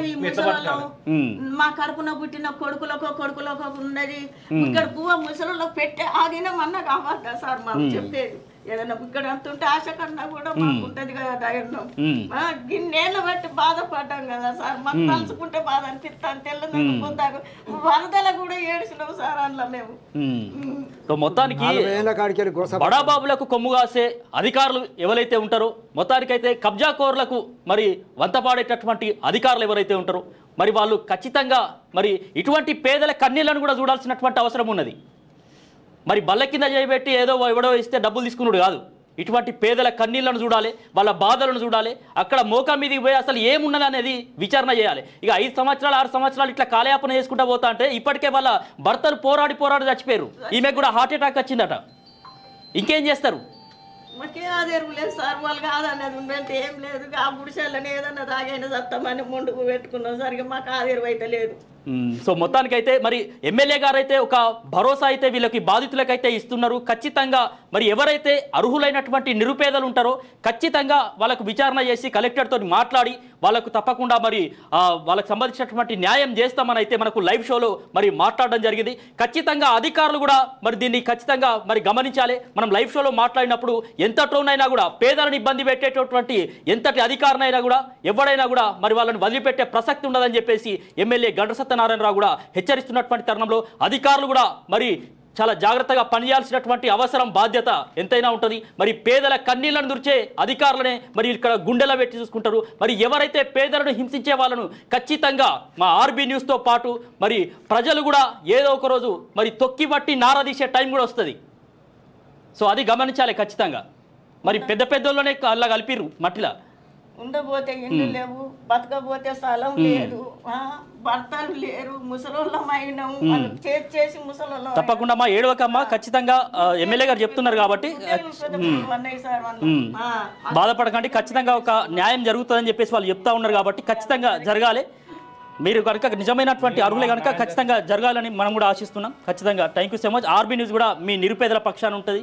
మేము ఈ ముసలలో మా కడుపున పుట్టిన కొడుకులకో ఉన్నది ఇక్కడ పువ్వ ముసలలో పెట్టే ఆగిన మన్న కావద్దా సార్ మాకు చెప్పేది ఏదైనా ఇక్కడ అంతుంటే ఆశ కన్నా కూడా మాకు ఉంటది కదా ధైర్యం గిన్నేళ్ళ బట్టి బాధపడ్డాం కదా సార్ మాకు తలుచుకుంటే బాధ అనిపిస్తాను తెల్లని పొందాక వరదల కూడా ఏడ్చినాం సార్ అందులో మేము. మొత్తానికి బడాబాబులకు కొమ్ము కాసే అధికారులు ఎవరైతే ఉంటారో మొత్తానికైతే కబ్జాకోర్లకు మరి వంతపాడేటటువంటి అధికారులు ఎవరైతే ఉంటారో మరి వాళ్ళు ఖచ్చితంగా మరి ఇటువంటి పేదల కన్నీళ్లను కూడా చూడాల్సినటువంటి అవసరం ఉన్నది. మరి బల్ల కింద చేయబెట్టి ఏదో ఎవడో ఇస్తే డబ్బులు తీసుకున్నాడు కాదు, ఇటువంటి పేదల కన్నీళ్లను చూడాలి, వాళ్ళ బాధలను చూడాలి, అక్కడ మోకా మీదకి పోయి అసలు ఏమున్నది అనేది విచారణ చేయాలి. ఇక 5 సంవత్సరాలు 6 సంవత్సరాలు ఇట్లా కాలయాపన చేసుకుంటూ పోతా అంటే ఇప్పటికే వాళ్ళ భర్తలు పోరాడి చచ్చిపోయారు, ఈమెకు కూడా హార్ట్ అటాక్ వచ్చిందట. ఇంకేం చేస్తారు? మాకే ఆధారం లేదు సార్, వాళ్ళకి ఆధారం ఉందంటే ఏం లేదు. ఆ గుడిసెళ్ళని ఏదన్నా తాగైనా సత్తామని ముందుకు పెట్టుకున్నాం సరిగ్గా మాకు ఆధారం అయితే లేదు. సో మొత్తానికైతే మరి ఎమ్మెల్యే గారు అయితే ఒక భరోసా అయితే వీళ్ళకి బాధితులకైతే ఇస్తున్నారు. ఖచ్చితంగా మరి ఎవరైతే అర్హులైనటువంటి నిరుపేదలు ఉంటారో ఖచ్చితంగా వాళ్ళకు విచారణ చేసి కలెక్టర్తో మాట్లాడి వాళ్ళకు తప్పకుండా మరి వాళ్ళకి సంబంధించినటువంటి న్యాయం చేస్తామని అయితే మనకు లైవ్ షోలో మరి మాట్లాడడం జరిగింది. ఖచ్చితంగా అధికారులు కూడా మరి దీన్ని ఖచ్చితంగా మరి గమనించాలి. మనం లైవ్ షోలో మాట్లాడినప్పుడు ఎంత ట్రోనైనా కూడా పేదలను ఇబ్బంది పెట్టేటటువంటి ఎంతటి అధికారునైనా కూడా ఎవడైనా కూడా మరి వాళ్ళని వదిలిపెట్టే ప్రసక్తి ఉండదని చెప్పేసి ఎమ్మెల్యే గండ్ర సత్యనారాయణరావు కూడా హెచ్చరిస్తున్నటువంటి తరుణంలో అధికారులు కూడా మరి చాలా జాగ్రత్తగా పనిచేయాల్సినటువంటి అవసరం బాధ్యత ఎంతైనా ఉంటుంది. మరి పేదల కన్నీళ్లను దుర్చే అధికారులనే మరి ఇక్కడ గుండెల పెట్టి చూసుకుంటారు. మరి ఎవరైతే పేదలను హింసించే వాళ్ళను ఖచ్చితంగా మా ఆర్బీ న్యూస్తో పాటు మరి ప్రజలు కూడా ఏదో ఒక రోజు మరి తొక్కి బట్టి నారదీసే టైం కూడా వస్తుంది. సో అది గమనించాలి ఖచ్చితంగా. మరి పెద్దోళ్ళనే అలా కలిపిరు మట్టిలా ఉండబోతే ఇల్లు లేవు, బతకపోతే స్థలం లేదు, భర్తలు లేరు, ముసలోళ్ళమైనాము చేసి ముసలోళ్ళం. తప్పకుండా మా ఏడవకమ్మ ఖచ్చితంగా ఎమ్మెల్యే గారు చెప్తున్నారు కాబట్టి బాధపడకండి, ఖచ్చితంగా ఒక న్యాయం జరుగుతుందని చెప్పేసి వాళ్ళు చెప్తా ఉన్నారు కాబట్టి ఖచ్చితంగా జరగాలి. మీరు కనుక నిజమైనటువంటి అర్హులే కనుక ఖచ్చితంగా జరగాలని మనం కూడా ఆశిస్తున్నాం. ఖచ్చితంగా thank you so much. RB news కూడా మీ నిరుపేదల పక్షాన ఉంటుంది.